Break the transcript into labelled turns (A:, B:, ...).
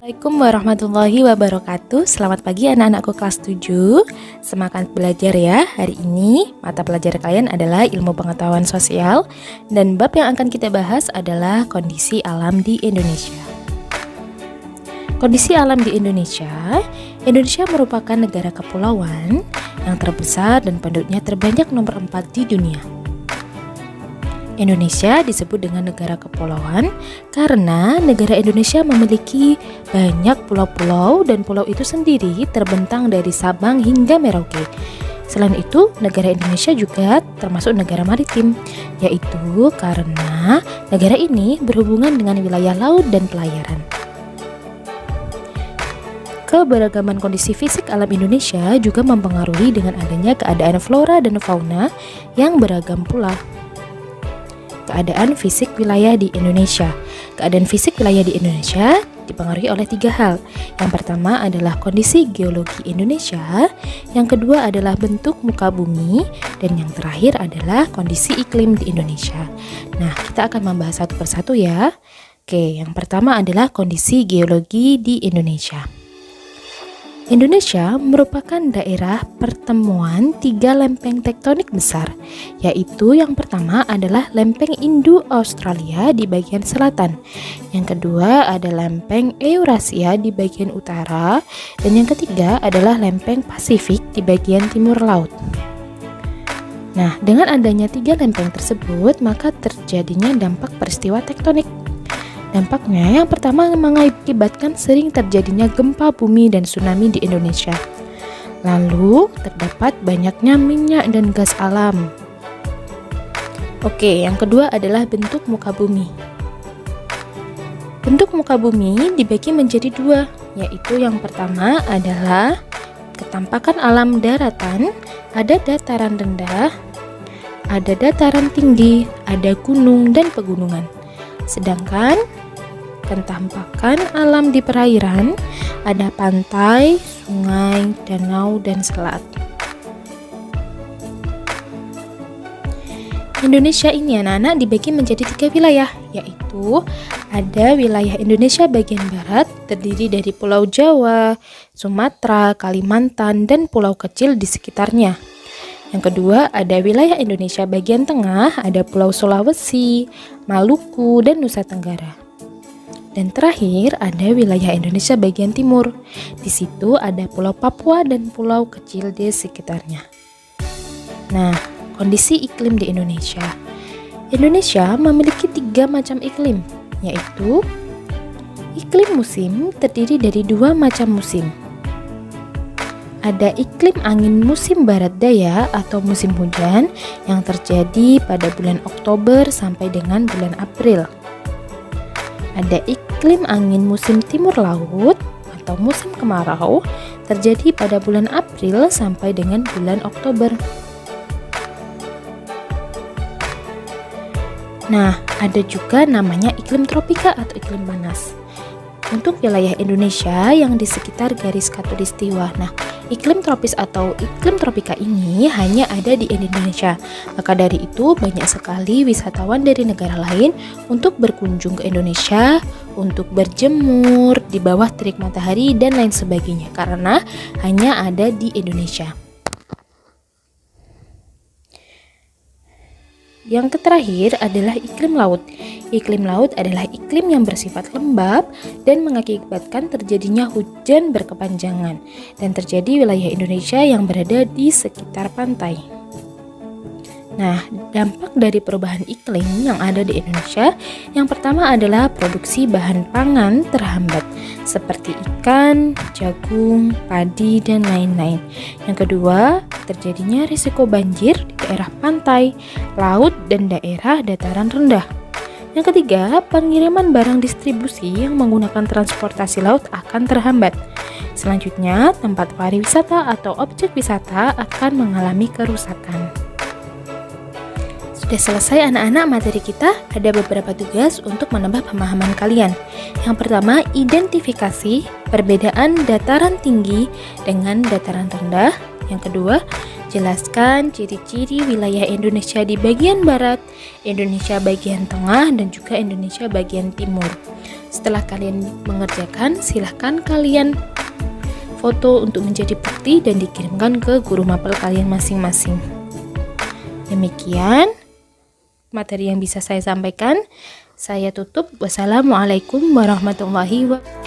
A: Assalamualaikum warahmatullahi wabarakatuh. Selamat pagi anak-anakku kelas 7. Semangat belajar ya. Hari ini mata pelajaran kalian adalah ilmu pengetahuan sosial, dan bab yang akan kita bahas adalah kondisi alam di Indonesia. Kondisi alam di Indonesia. Indonesia merupakan negara kepulauan yang terbesar dan penduduknya terbanyak nomor 4 di dunia. Indonesia disebut dengan negara kepulauan karena negara Indonesia memiliki banyak pulau-pulau dan pulau itu sendiri terbentang dari Sabang hingga Merauke. Selain itu, negara Indonesia juga termasuk negara maritim, yaitu karena negara ini berhubungan dengan wilayah laut dan pelayaran. Keberagaman kondisi fisik alam Indonesia juga mempengaruhi dengan adanya keadaan flora dan fauna yang beragam pula. Keadaan fisik wilayah di Indonesia. Keadaan fisik wilayah di Indonesia dipengaruhi oleh 3 hal. Yang pertama adalah kondisi geologi Indonesia, yang kedua adalah bentuk muka bumi, dan yang terakhir adalah kondisi iklim di Indonesia. Nah, kita akan membahas satu persatu ya. Oke, yang pertama adalah kondisi geologi di Indonesia. Indonesia merupakan daerah pertemuan 3 lempeng tektonik besar, yaitu yang pertama adalah lempeng Indo-Australia di bagian selatan, yang kedua ada lempeng Eurasia di bagian utara, dan yang ketiga adalah lempeng Pasifik di bagian timur laut. Nah, dengan adanya 3 lempeng tersebut, maka terjadinya dampak peristiwa tektonik. Dampaknya yang pertama mengakibatkan sering terjadinya gempa bumi dan tsunami di Indonesia. Lalu terdapat banyaknya minyak dan gas alam. Oke, yang kedua adalah bentuk muka bumi. Bentuk muka bumi dibagi menjadi 2, yaitu yang pertama adalah ketampakan alam daratan, ada dataran rendah, ada dataran tinggi, ada gunung dan pegunungan. Sedangkan kentampakan alam di perairan ada pantai, sungai, danau, dan selat. Indonesia ini anak-anak dibagi menjadi 3 wilayah, yaitu ada wilayah Indonesia bagian barat terdiri dari Pulau Jawa, Sumatera, Kalimantan, dan pulau kecil di sekitarnya. Yang kedua ada wilayah Indonesia bagian tengah, ada Pulau Sulawesi, Maluku, dan Nusa Tenggara. Dan terakhir ada wilayah Indonesia bagian timur. Di situ ada Pulau Papua dan pulau kecil di sekitarnya. Nah, kondisi iklim di Indonesia. Indonesia memiliki 3 macam iklim, yaitu iklim musim terdiri dari 2 macam musim. Ada iklim angin musim barat daya atau musim hujan yang terjadi pada bulan Oktober sampai dengan bulan April. Ada iklim angin musim timur laut atau musim kemarau terjadi pada bulan April sampai dengan bulan Oktober. Nah, ada juga namanya iklim tropika atau iklim panas untuk wilayah Indonesia yang di sekitar garis khatulistiwa. Nah, iklim tropis atau iklim tropika ini hanya ada di Indonesia. Maka dari itu banyak sekali wisatawan dari negara lain untuk berkunjung ke Indonesia, untuk berjemur di bawah terik matahari dan lain sebagainya, karena hanya ada di Indonesia. Yang terakhir adalah iklim laut. Iklim laut adalah iklim yang bersifat lembab dan mengakibatkan terjadinya hujan berkepanjangan dan terjadi wilayah Indonesia yang berada di sekitar pantai. Nah, dampak dari perubahan iklim yang ada di Indonesia, yang pertama adalah produksi bahan pangan terhambat seperti ikan, jagung, padi, dan lain-lain. Yang kedua, terjadinya risiko banjir di daerah pantai, laut, dan daerah dataran rendah. Yang ketiga, pengiriman barang distribusi yang menggunakan transportasi laut akan terhambat. Selanjutnya, tempat pariwisata atau objek wisata akan mengalami kerusakan. Sudah selesai anak-anak materi kita, ada beberapa tugas untuk menambah pemahaman kalian. Yang pertama, identifikasi perbedaan dataran tinggi dengan dataran rendah. Yang kedua, Jelaskan ciri-ciri wilayah Indonesia di bagian barat, Indonesia bagian tengah, dan juga Indonesia bagian timur. Setelah kalian mengerjakan, silahkan kalian foto untuk menjadi bukti dan dikirimkan ke guru mapel kalian masing-masing. Demikian materi yang bisa saya sampaikan. Saya tutup. Wassalamualaikum warahmatullahi wabarakatuh.